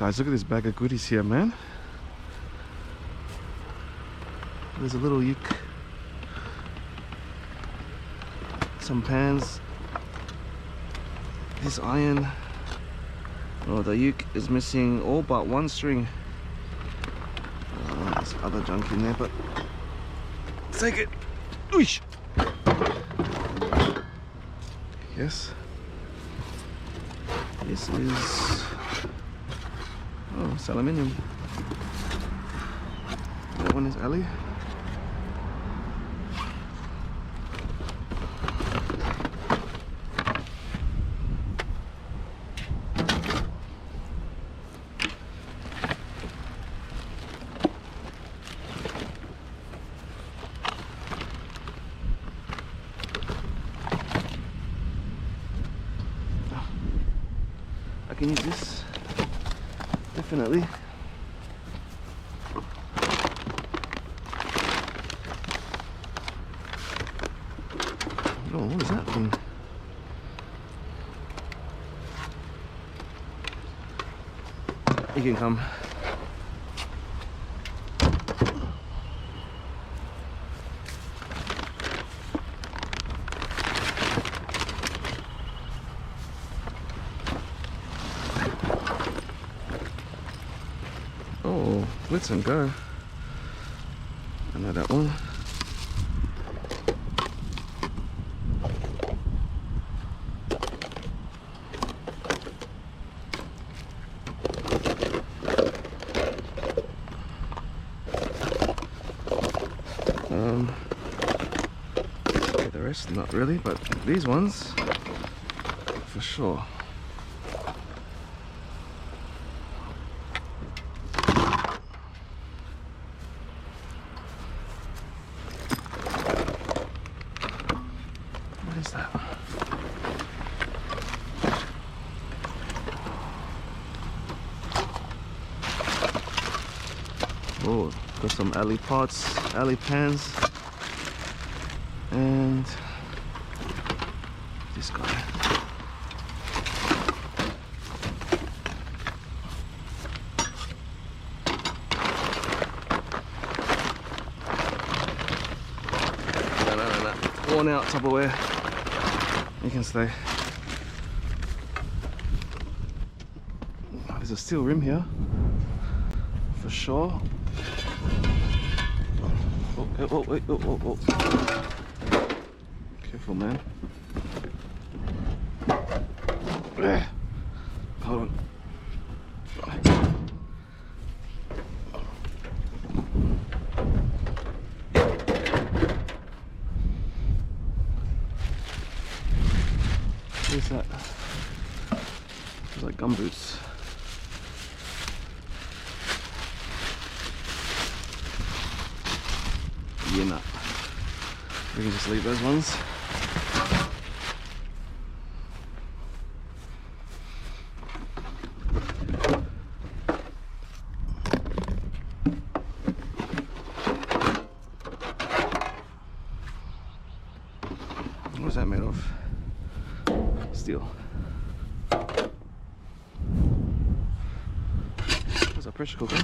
Guys, look at this bag of goodies here, man. There's a little uke, some pans, this iron. Oh, the uke is missing all but one string. There's other junk in there, but take it. Oosh. Yes. This is, oh, it's aluminium. That one is alley. I can use this, definitely. Oh, what is that thing? You can come. Oh, Blitz and Go. I know that one. Okay, the rest not really, but these ones for sure. What is that? Oh, got some alley pots, alley pans, and this guy. No. Worn out Tupperware. You can stay. There's a steel rim here, for sure. Oh, wait, oh. Careful, man. Hold on. What is that? It's like gumboots. Yeah, no. We can just leave those ones. What is that made of? Steel. There's a pressure cooker.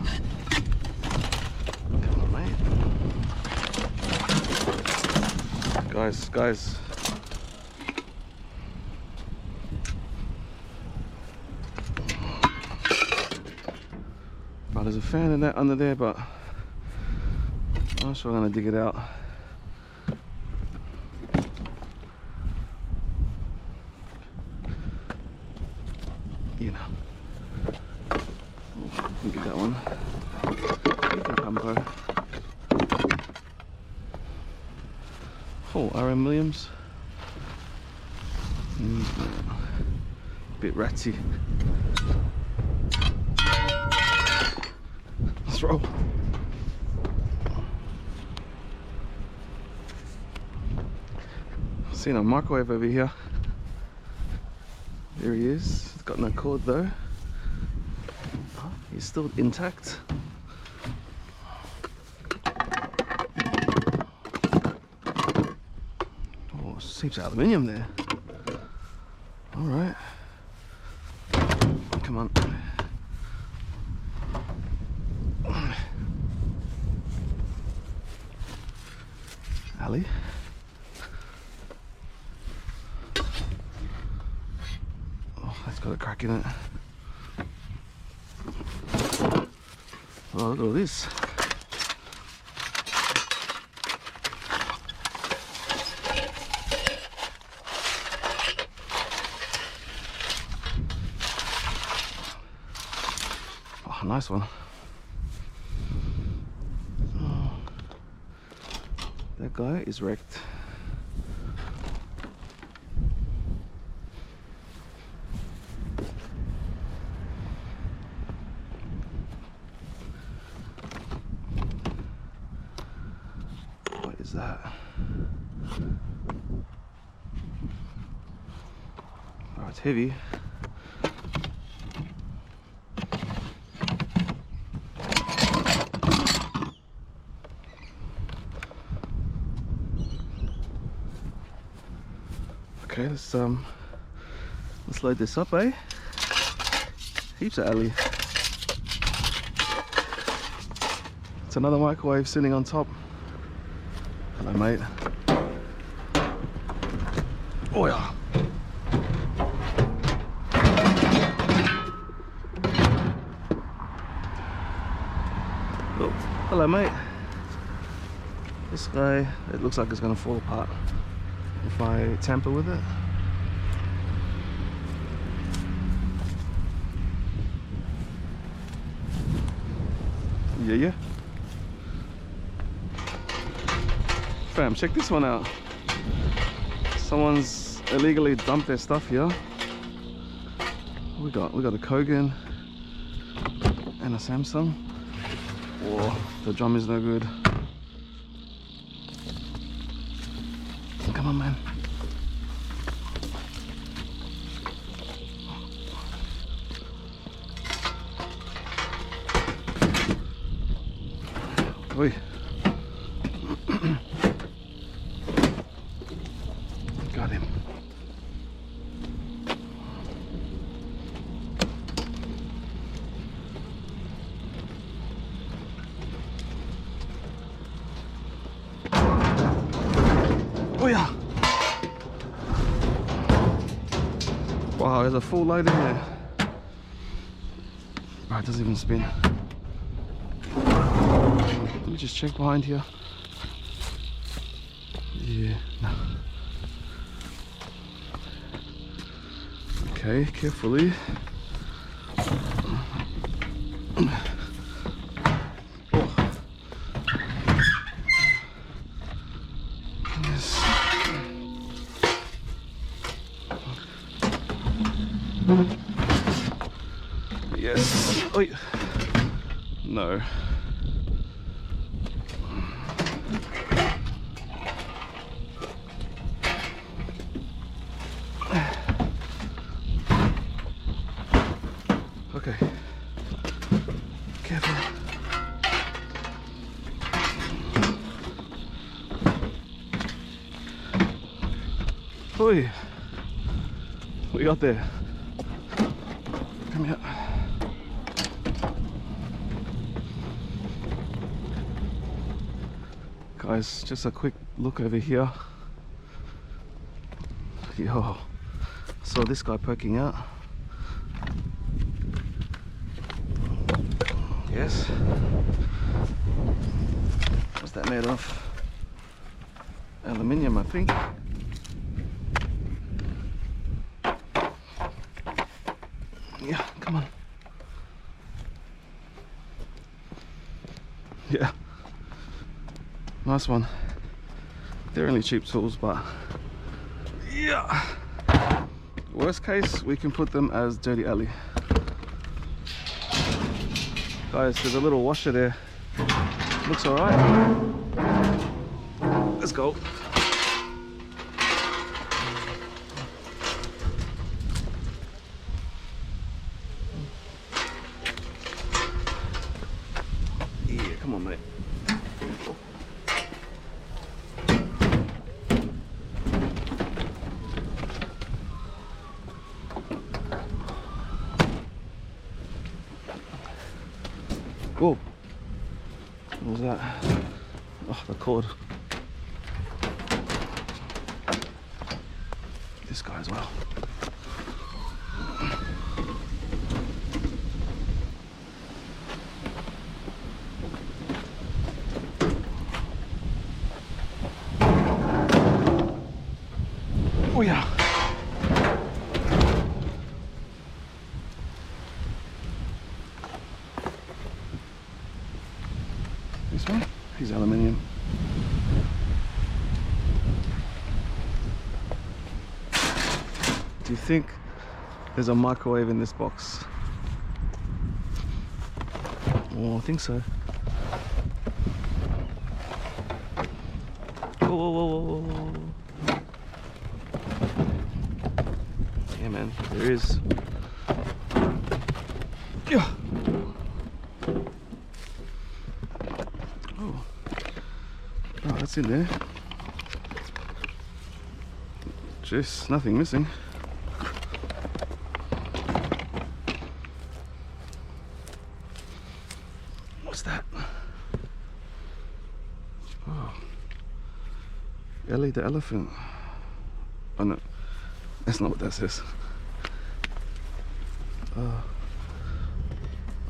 Come on, mate. Guys. Right, there's a fan in that under there, but I'm not sure I'm gonna dig it out. You know. I'll get that one. You can come, bro. Oh, RM Williams. Bit ratty. Let's roll. Seen a microwave over here. There he is. He's got no cord though. He's still intact. Heaps of aluminium there. All right, come on. alley. Oh, that's got a crack in it. Oh, look at all this. Oh, nice one. Oh, that guy is wrecked. What is that? Oh, it's heavy. Okay, let's load this up, eh? Heaps of alley. It's another microwave sitting on top. Hello, mate. Oh yeah. Oh, hello, mate. This guy, it looks like it's gonna fall apart if I tamper with it. Yeah. Fam, check this one out. Someone's illegally dumped their stuff here. We got a Kogan and a Samsung. Oh, the drum is no good. Come on, man. Oi. Got him. Oh yeah. Wow, there's a full load in there. Oh, it doesn't even spin. Let me just check behind here. Yeah, no. Okay, carefully. Oh. Yes. Yes. Oi. No. Okay. Careful. Oi. We got there. Come here. Guys, just a quick look over here. Yo, saw this guy poking out. Yes. What's that made of? Aluminium, I think. Yeah, come on. Yeah. Nice one. They're only cheap tools, but yeah. Worst case, we can put them as dirty alley. Guys, there's a little washer there. Looks alright. Let's go. Yeah, come on, mate. Whoa. What was that? Oh, the cord. this guy as well. Oh yeah. This one, he's aluminium. Do you think there's a microwave in this box? Oh, I think so. Whoa, whoa, whoa, whoa, whoa. Yeah, man, there is. Yeah. Oh, that's in there. Just nothing missing. What's that? Oh, Ellie the elephant. Oh no, that's not what that says.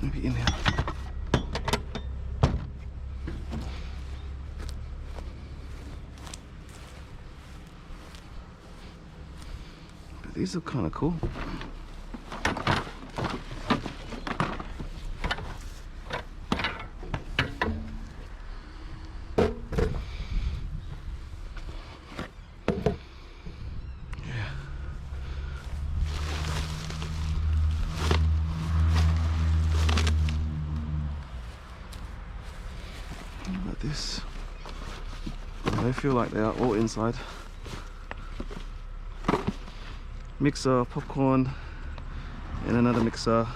Maybe in here. But these are kind of cool. This. They feel like they are all inside. Mixer, popcorn, and another mixer.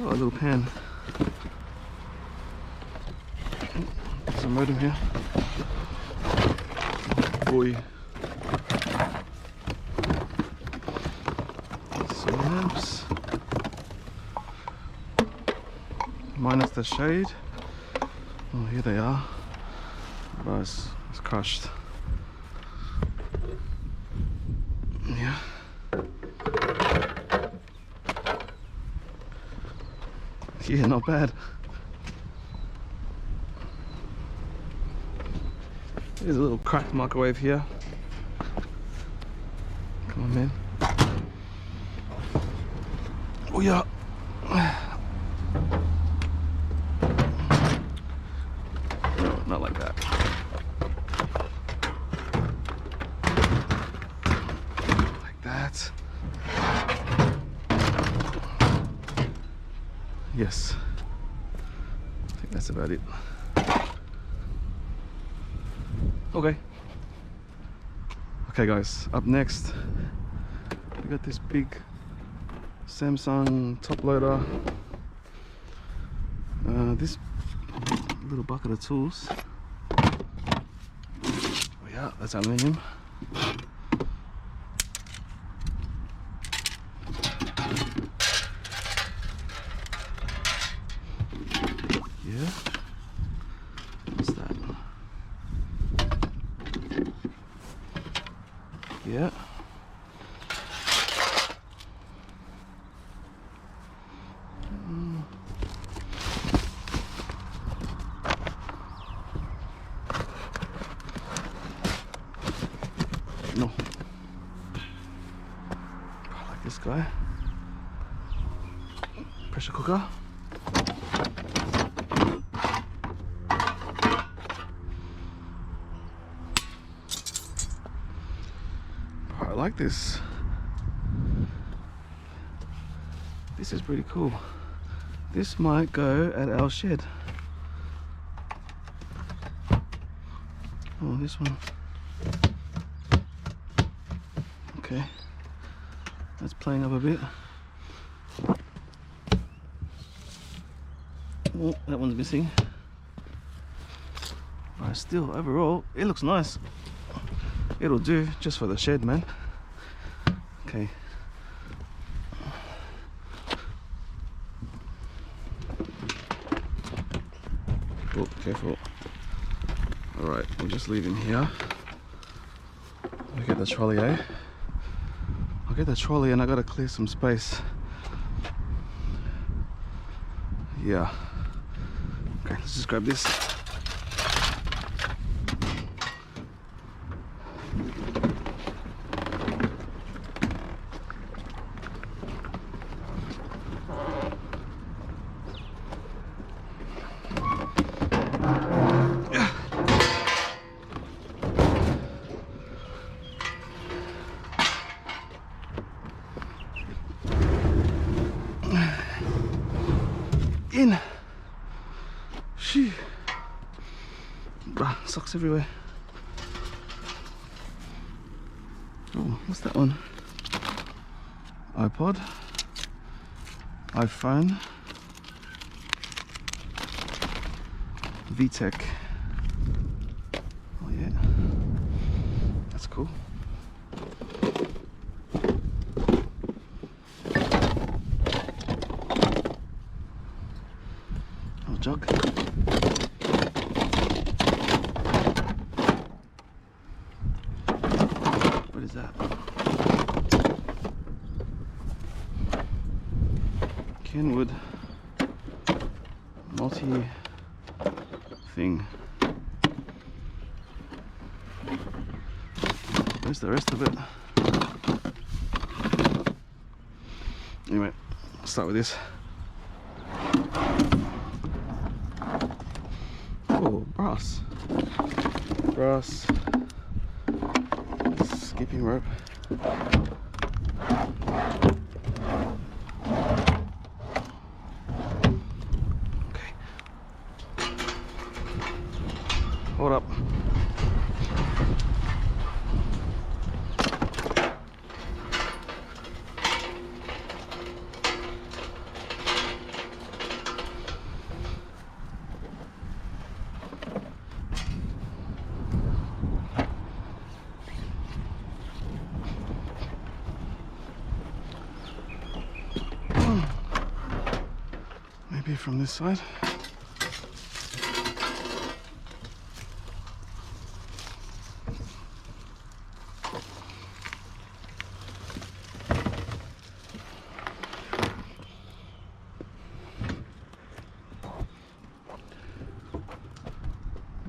Oh, a little pan. There's a modem here. Boy. Some lamps. Minus the shade. Oh, here they are. Oh, it's crushed. Yeah. Yeah, not bad. There's a little cracked microwave here. Come on, man. Oh, yeah. Not like that. Like that. Yes. I think that's about it. Okay. Okay guys, up next we got this big Samsung top loader. This little bucket of tools. Oh yeah, that's aluminium. Yeah. What's that? Yeah. No. I like this guy. Pressure cooker. I like this. This is pretty cool. This might go at our shed. Oh, this one. Okay, that's playing up a bit. Oh, that one's missing. But still, overall, it looks nice. It'll do just for the shed, man. Okay. Oh, careful. Alright, we'll just leave him here. Look at the trolley, eh? I'll get the trolley and I gotta clear some space. Yeah. Okay, let's just grab this. In. Shee. Bruh, socks everywhere. Oh, what's that one? iPod, iPhone, VTech. Oh yeah, that's cool. Oh, jug. What is that? Kenwood multi thing. Where's the rest of it? Anyway, I'll start with this. Oh, brass. Brass. Skipping rope. Hold up. Maybe from this side.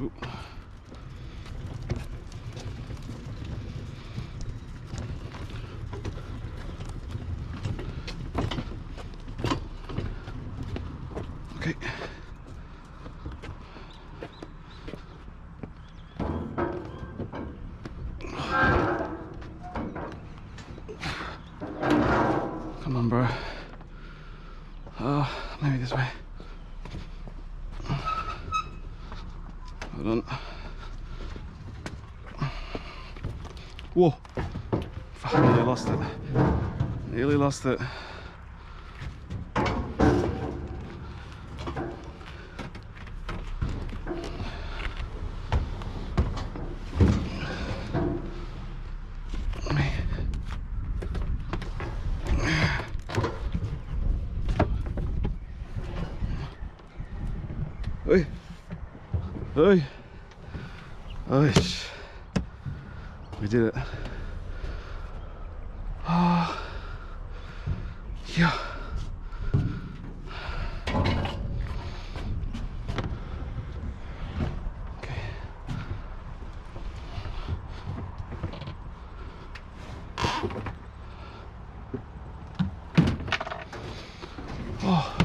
Ooh. Okay. Come on, bro. Maybe this way. Hold on. Whoa! Fuck, I nearly lost it. Nearly lost it. Oi! Oi! Oi! We did it. Ah, yeah. Okay. Oh.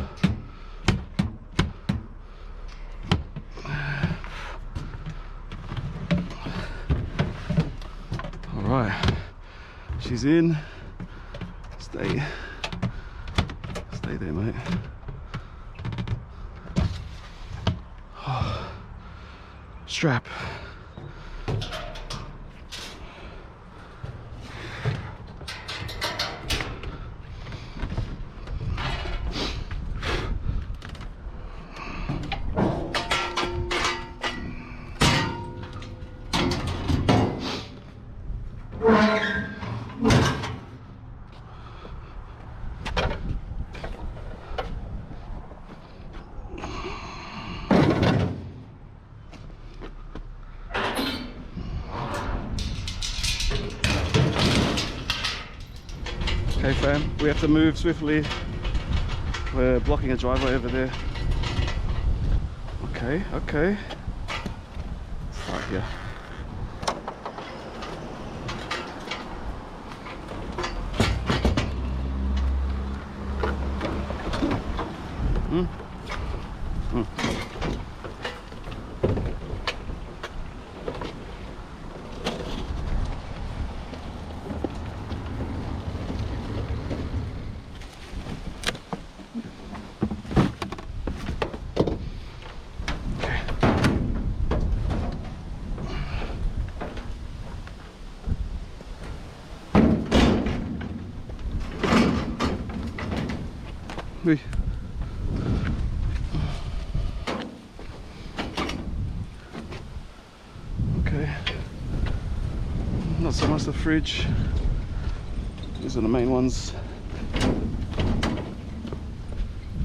All right. She's in. Stay there, mate. Oh. Strap. Okay fam, we have to move swiftly. We're blocking a driveway over there. Okay, okay. Start here. Okay, not so much the fridge. These are the main ones.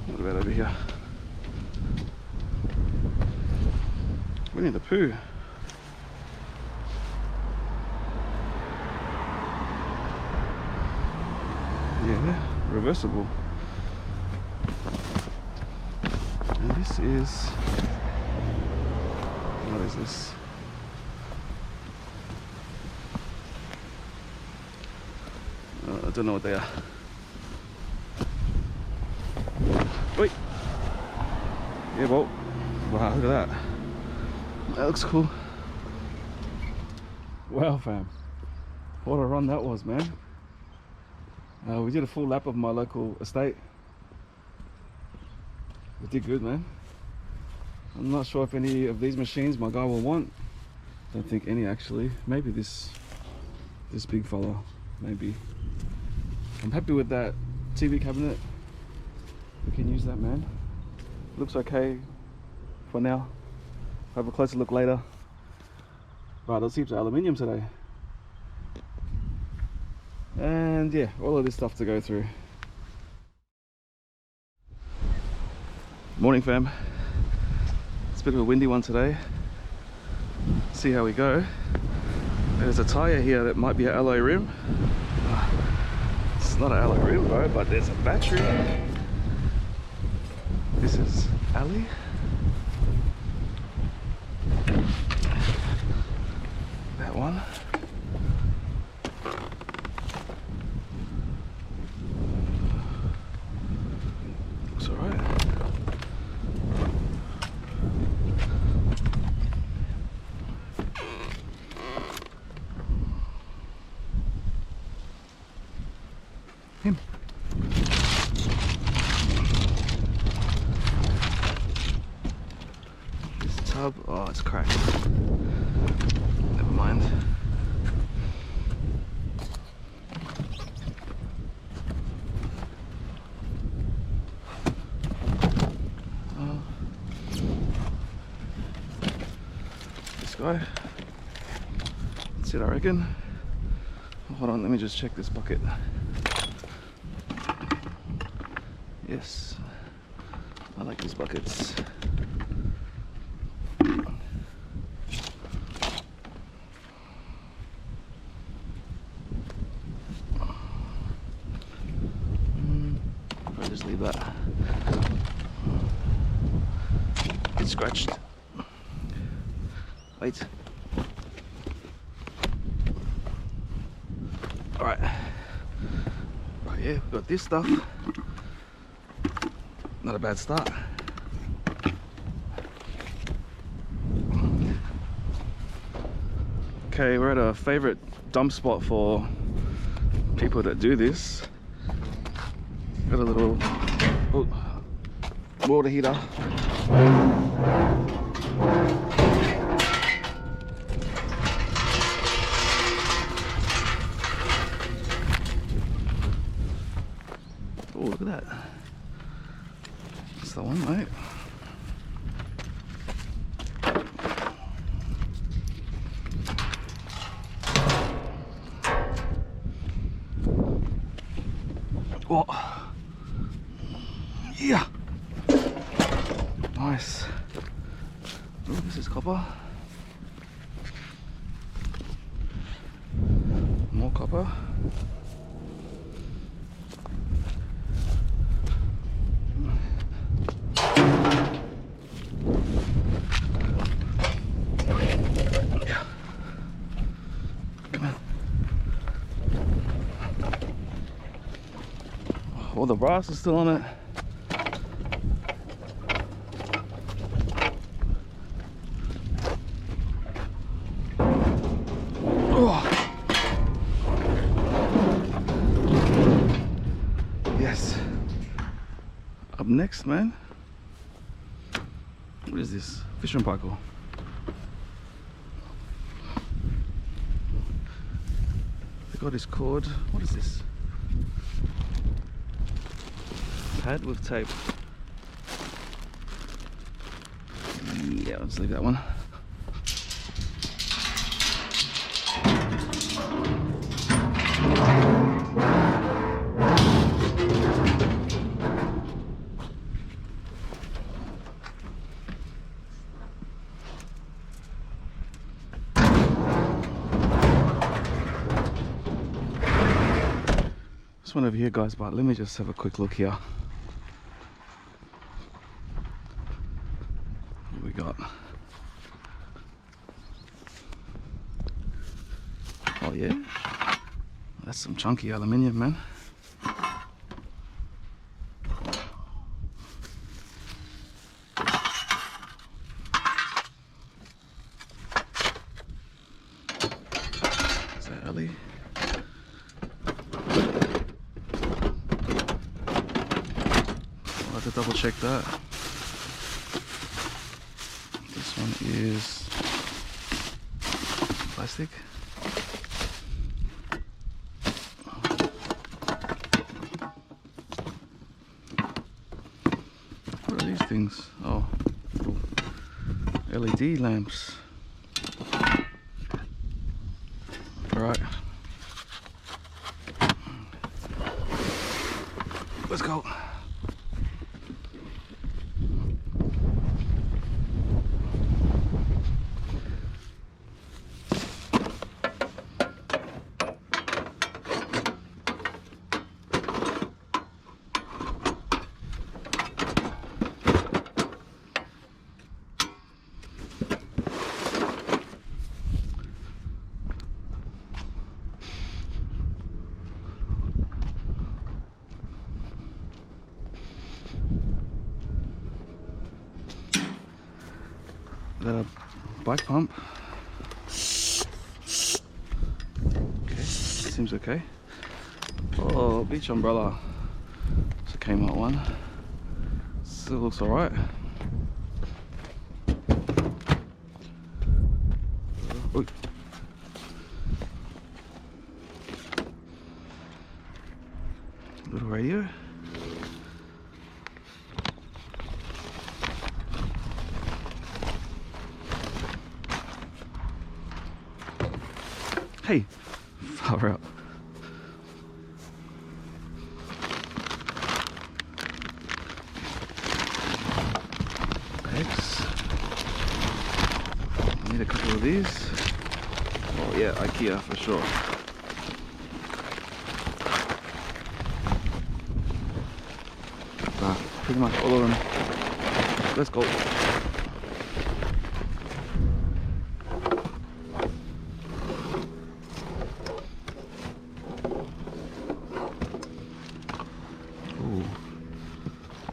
What about over here? Winnie the Pooh. Yeah, reversible. And this is, what is this? I don't know what they are. Wait. Yeah, well, wow, look at that. That looks cool. Wow, fam. What a run that was, man. We did a full lap of my local estate. We did good, man. I'm not sure if any of these machines my guy will want. Don't think any actually. Maybe this big fella, maybe. I'm happy with that TV cabinet. We can use that, man. Looks okay for now. Have a closer look later. Right, let's see if it's aluminium today. And yeah, all of this stuff to go through. Morning fam. It's a bit of a windy one today. See how we go. There's a tyre here that might be an alloy rim. It's not an alloy rim, bro, but there's a battery. This is alley. That one. Looks alright. Him. This tub, oh, it's cracked. Never mind. This guy. That's it, I reckon. Hold on, let me just check this bucket. Yes, I like these buckets. I'll just leave that. Get scratched. Wait. Alright. Right here, we've got this stuff. Not a bad start. Okay, we're at a favorite dump spot for people that do this. Got a little water heater. Oh, look at that. That's the one, mate. Oh, yeah. Nice. Oh, this is copper. More copper. all the brass is still on it. Oh. Yes. Up next, man. What is this? Fishing pike. They got his cord. What is this? Pad with tape. Yeah, let's leave that one. This one over here, guys, but let me just have a quick look here. What we got? Oh yeah, that's some chunky aluminium, man. Is that early? I'll have to double check that. This one is plastic. What are these things? Oh, little LED lamps. Right. Let's go. Is that a bike pump? Okay, seems okay. Oh, beach umbrella. It's a Kmart one. Still looks alright. Little radio. Hey, far out. Pegs. I need a couple of these. Oh yeah, IKEA for sure. Pretty much all of them. Let's go.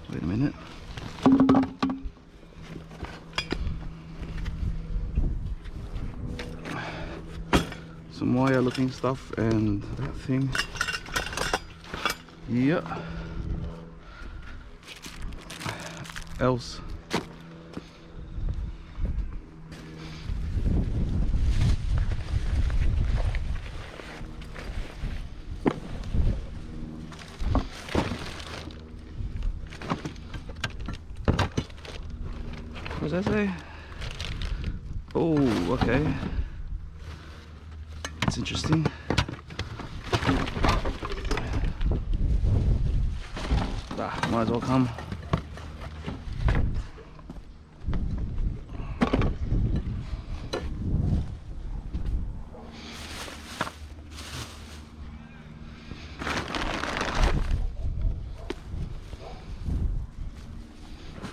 Wait a minute. Some wire looking stuff and that thing. Yeah. Else. What does that say? Oh, okay. That's interesting. Might as well come.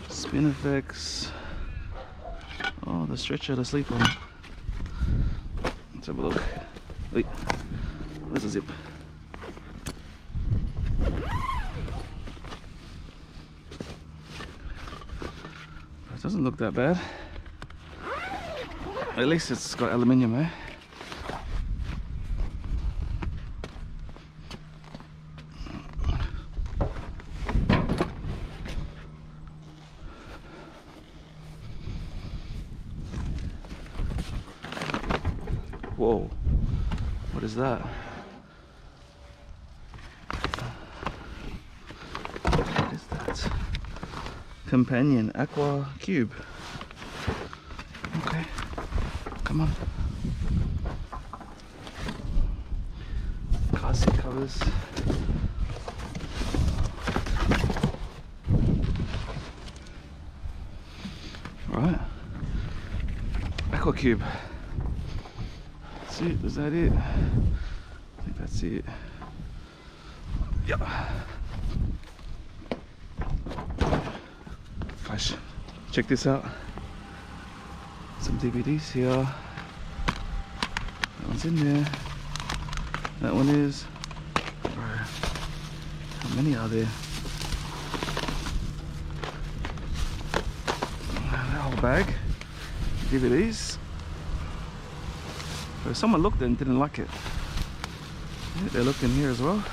Spin effects. Oh, the stretcher to sleep on. Let's have a look. Wait, where's the zip? Doesn't look that bad. At least it's got aluminium, eh? Whoa, what is that? What is that? Companion Aqua Cube. Okay, come on. Car seat covers. Right, Aqua Cube. Is that it? I think that's it. Yeah. Gosh, check this out. Some DVDs here. That one's in there. That one is. Bro, how many are there? That whole bag. DVDs. So someone looked and didn't like it. Yeah, they looked in here as well.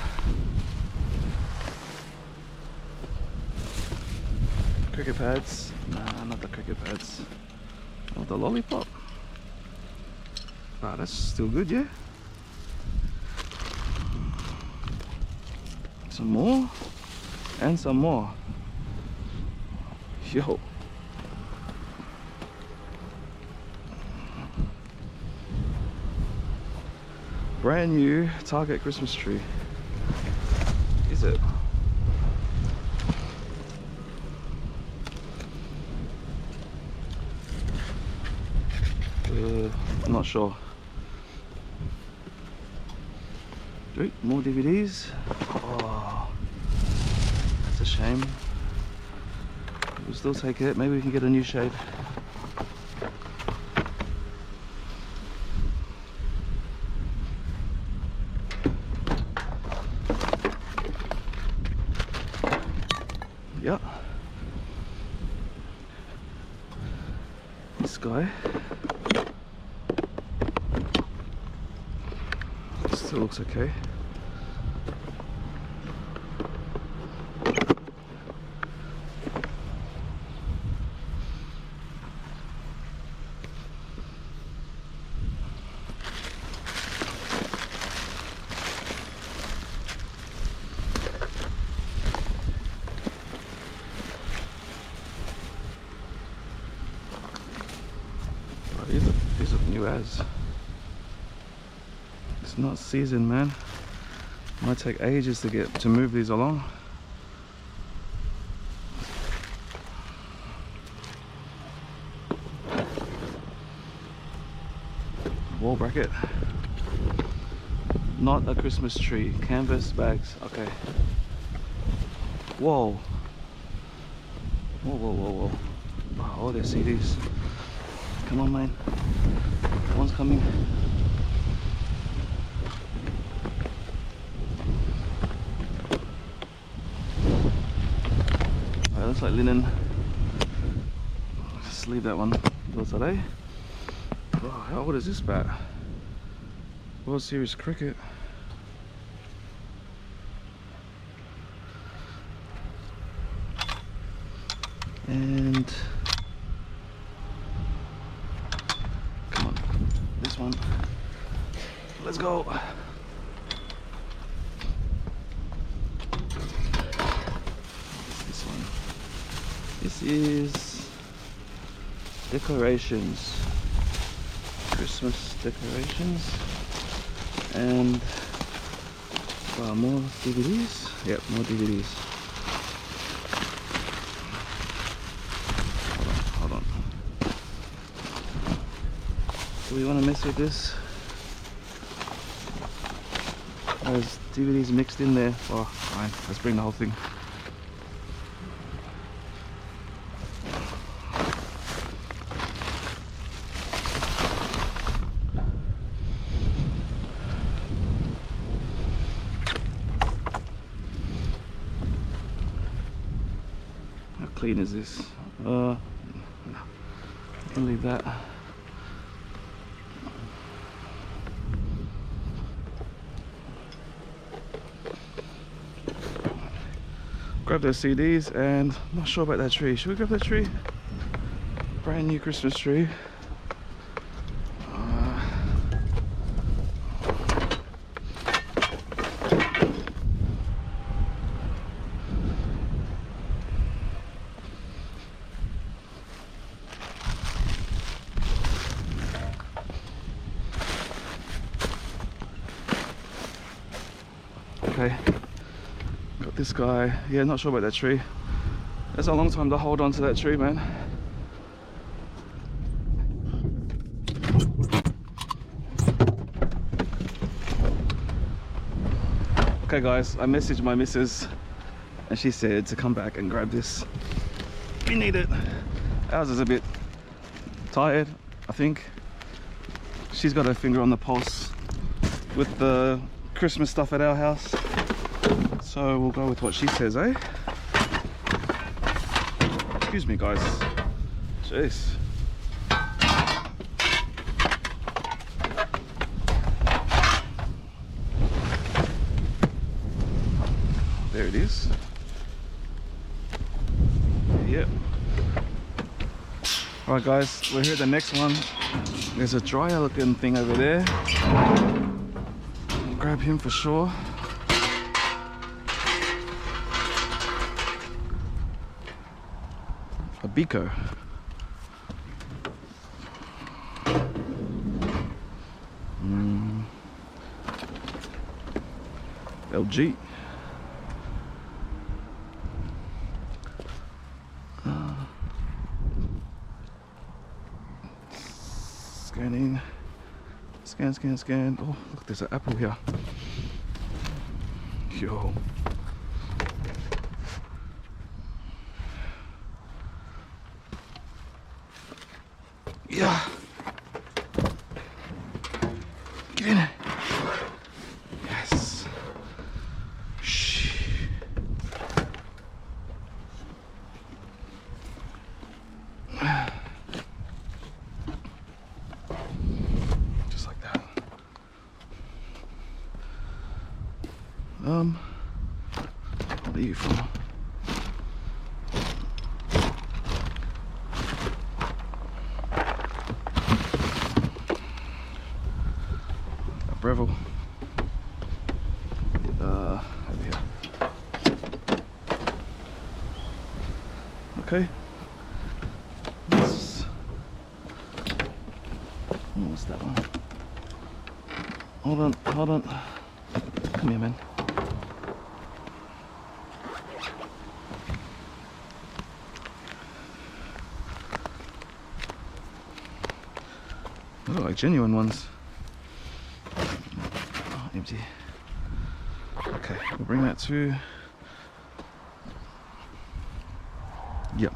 Cricket pads. Nah, not the cricket pads. Oh, the lollipop. Ah, that's still good, yeah? Some more. And some more. Yo. Brand new Target Christmas tree. Is it? I'm not sure. Wait, more DVDs. Oh, that's a shame. We'll still take it. Maybe we can get a new shade. Yeah. This guy still looks okay. These are new as. It's not seasoned, man. Might take ages to move these along. Wall bracket. Not a Christmas tree. Canvas bags. Okay. Whoa. Whoa, whoa, whoa, whoa. Oh, there's CDs. Come on, man. One's coming. Alright, looks like linen. Just leave that one. Today. Wow, how old is this bat? World Series cricket. And come on, this one. Let's go. This one. This is decorations. Christmas decorations. And more DVDs. Yep, more DVDs. Hold on. Do we want to mess with this? There's DVDs mixed in there. Oh, fine. Let's bring the whole thing. How clean is this? I'll leave that. Grab those CDs, and I'm not sure about that tree. Should we grab that tree? Brand new Christmas tree. Okay, got this guy. Yeah, not sure about that tree. That's a long time to hold on to that tree, man. Okay guys, I messaged my missus and she said to come back and grab this. We need it. Ours is a bit tired, I think. She's got her finger on the pulse with the Christmas stuff at our house. So we'll go with what she says, eh? Excuse me guys. Jeez. There it is. Yep. Alright guys, we're here at the next one. There's a dryer looking thing over there. I'll grab him for sure. A Bico. LG. Scanning. Scan. Oh, look, there's an apple here. Yo. Yeah. Get in it. Yes. Shh. Just like that. What are you from? Vevor. Over here. Okay. What's that one? Hold on. Come here, man. They look like genuine ones. Empty. Okay, we'll bring that to. Yep,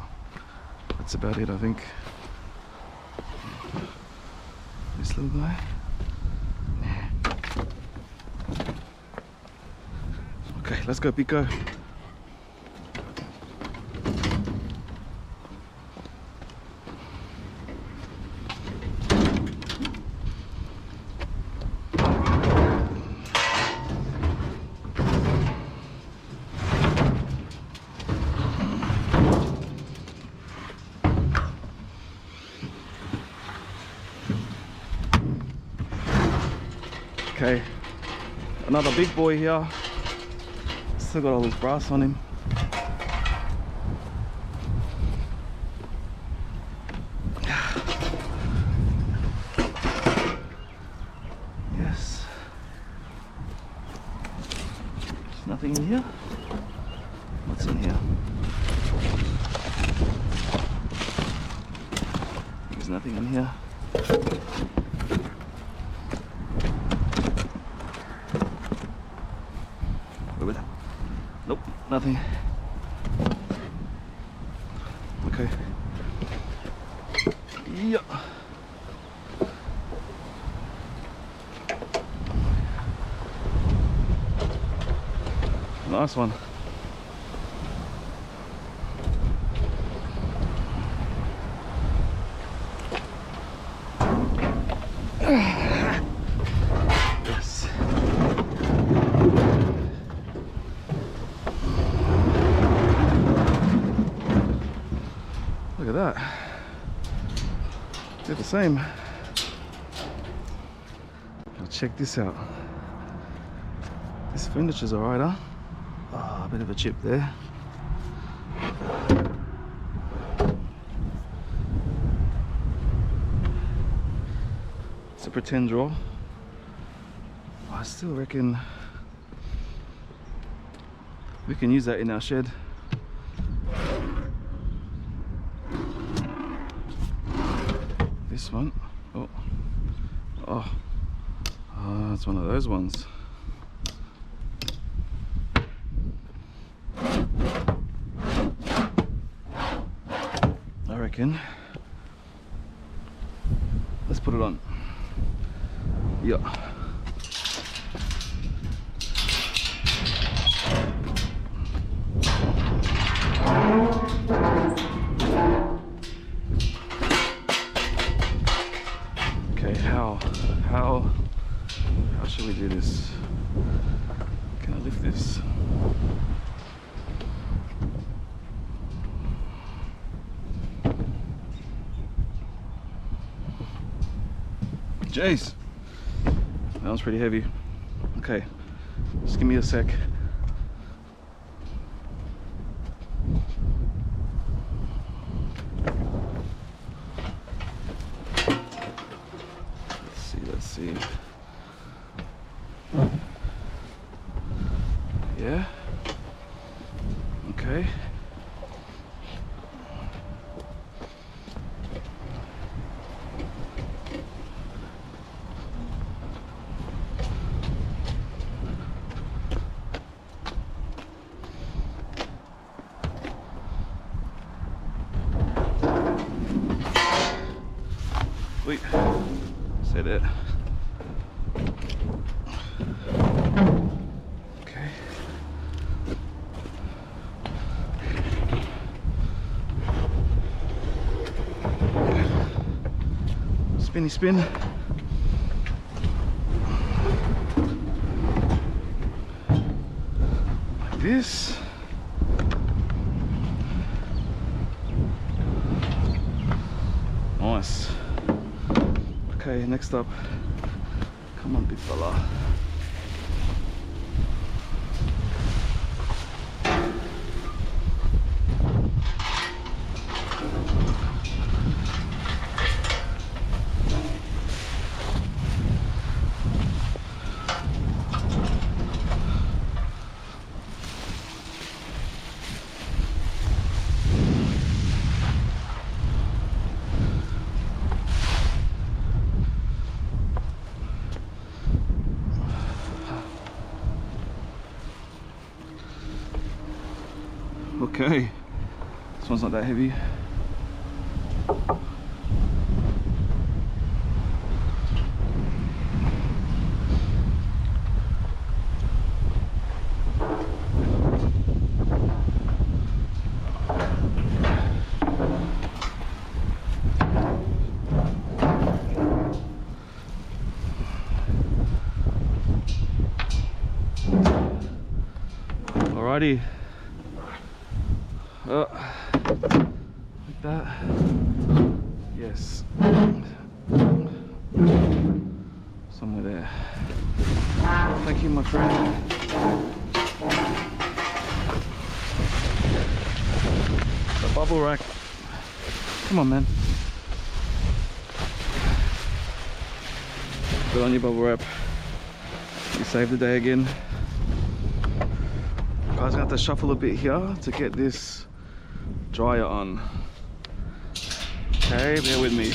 that's about it, I think. This little guy. Okay, let's go, Pico. Okay, another big boy here. Still got all this brass on him. Yes. There's nothing in here. What's in here? There's nothing in here. Nope, nothing. Okay. Yeah. Nice one. Yes. Look at that. They're the same. Now check this out. This furniture's alright, huh? Oh, a bit of a chip there. It's a pretend drawer. I still reckon we can use that in our shed. This one. Oh, it's one of those ones. I reckon. Let's put it on. Yeah. Okay, how should we do this? Can I lift this? Jeez, that was pretty heavy. Okay, just give me a sec. Let's see. Yeah. Okay. Wait, say that. Okay. Spinny spin. Like this. Nice. Okay, next up. Come on, big fella. Okay, this one's not that heavy. Alrighty. Like that. Yes. Somewhere there. Thank you, my friend. The bubble rack. Come on, man. Put on your bubble wrap. You saved the day again. Guys, gonna have to shuffle a bit here to get this dryer on. Okay, bear with me.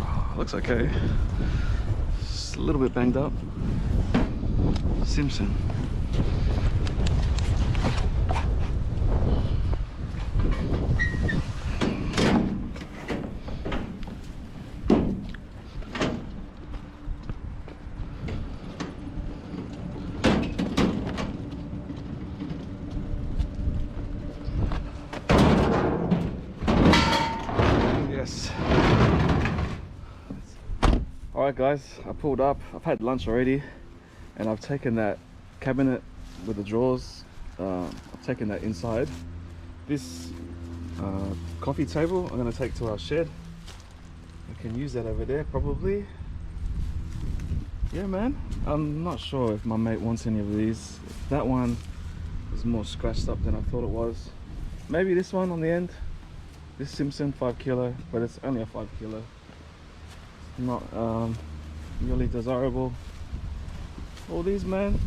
Oh, looks okay. Just a little bit banged up. Simpson. Yes. Alright guys, I pulled up. I've had lunch already and I've taken that cabinet with the drawers, I've taken that inside. This coffee table I'm going to take to our shed. I can use that over there probably. Yeah man, I'm not sure if my mate wants any of these. That one is more scratched up than I thought it was. Maybe this one on the end, this Simpson 5 kilo, but it's only a 5 kilo. Not really desirable. All these man,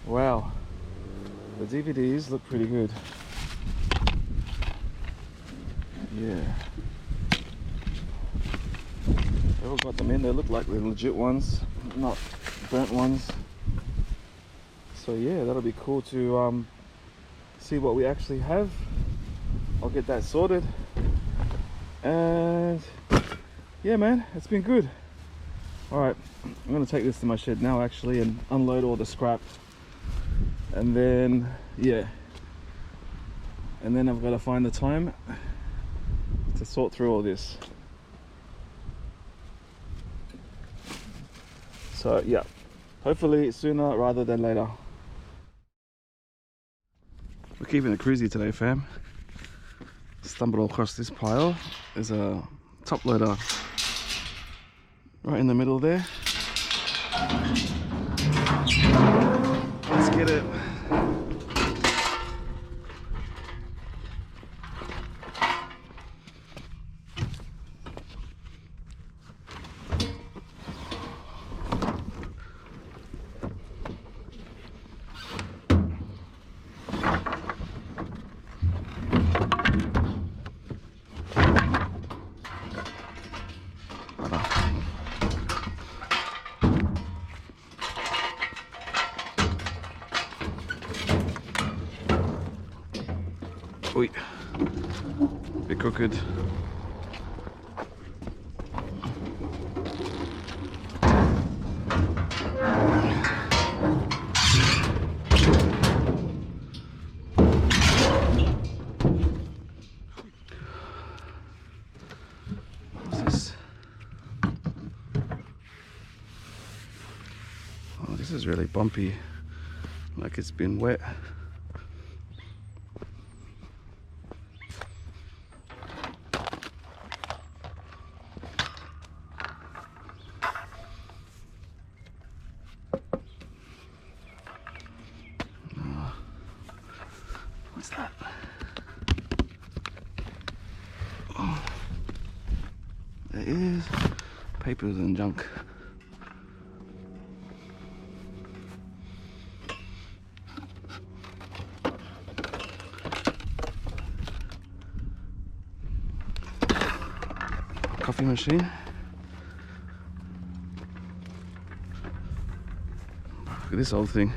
wow, the DVDs look pretty good. Yeah, they all got them in. They look like the legit ones, not burnt ones. So yeah, that'll be cool to see what we actually have. I'll get that sorted, and yeah man, it's been good. All right, I'm gonna take this to my shed now actually and unload all the scrap, and then yeah, and then I've got to find the time to sort through all this. So yeah, hopefully sooner rather than later. We're keeping it cruisy today fam. Stumbled across this pile. There's a top loader right in the middle there. Let's get it. Oi, bit crooked. What's this? Oh, this is really bumpy, like it's been wet. What's that? Oh, there is papers and junk. Coffee machine. Look at this old thing.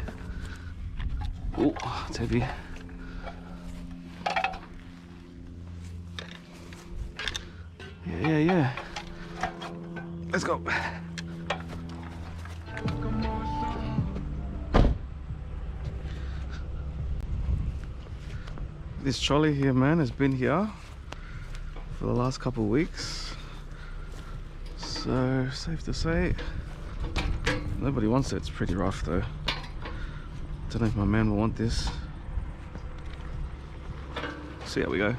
Oh, it's heavy. Yeah. Let's go. This trolley here, man, has been here for the last couple of weeks. So, safe to say, nobody wants it. It's pretty rough though. Don't know if my man will want this. See how we go.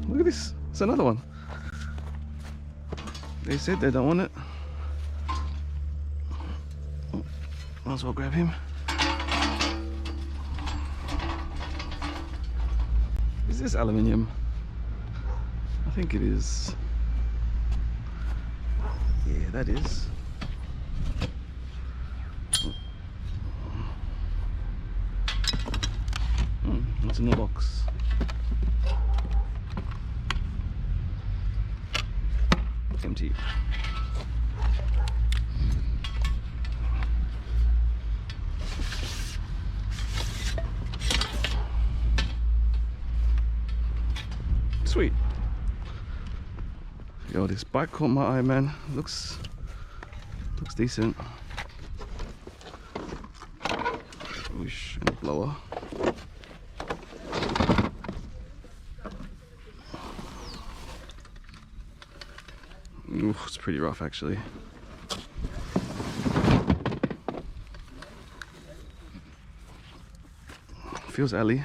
Look at this, it's another one. They said they don't want it. Oh, might as well grab him. Is this aluminium? I think it is. Yeah, that is. What's in the box? Empty. Sweet. Yo, this bike caught my eye, man. Looks decent. Wish and a blower. pretty rough actually. Feels alley.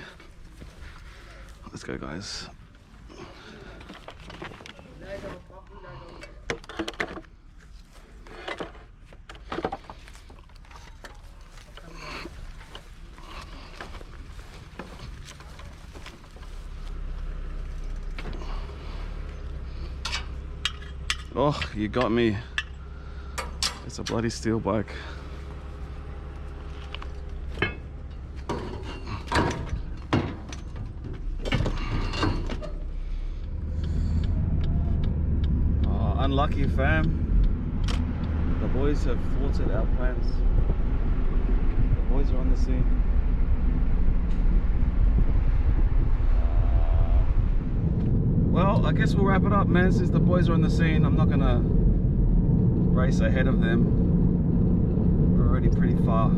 Let's go, guys. Oh, you got me. It's a bloody steel bike. Oh, unlucky, fam. The boys have thwarted our plans. The boys are on the scene. Well, I guess we'll wrap it up, man. Since the boys are on the scene, I'm not gonna race ahead of them. We're already pretty far.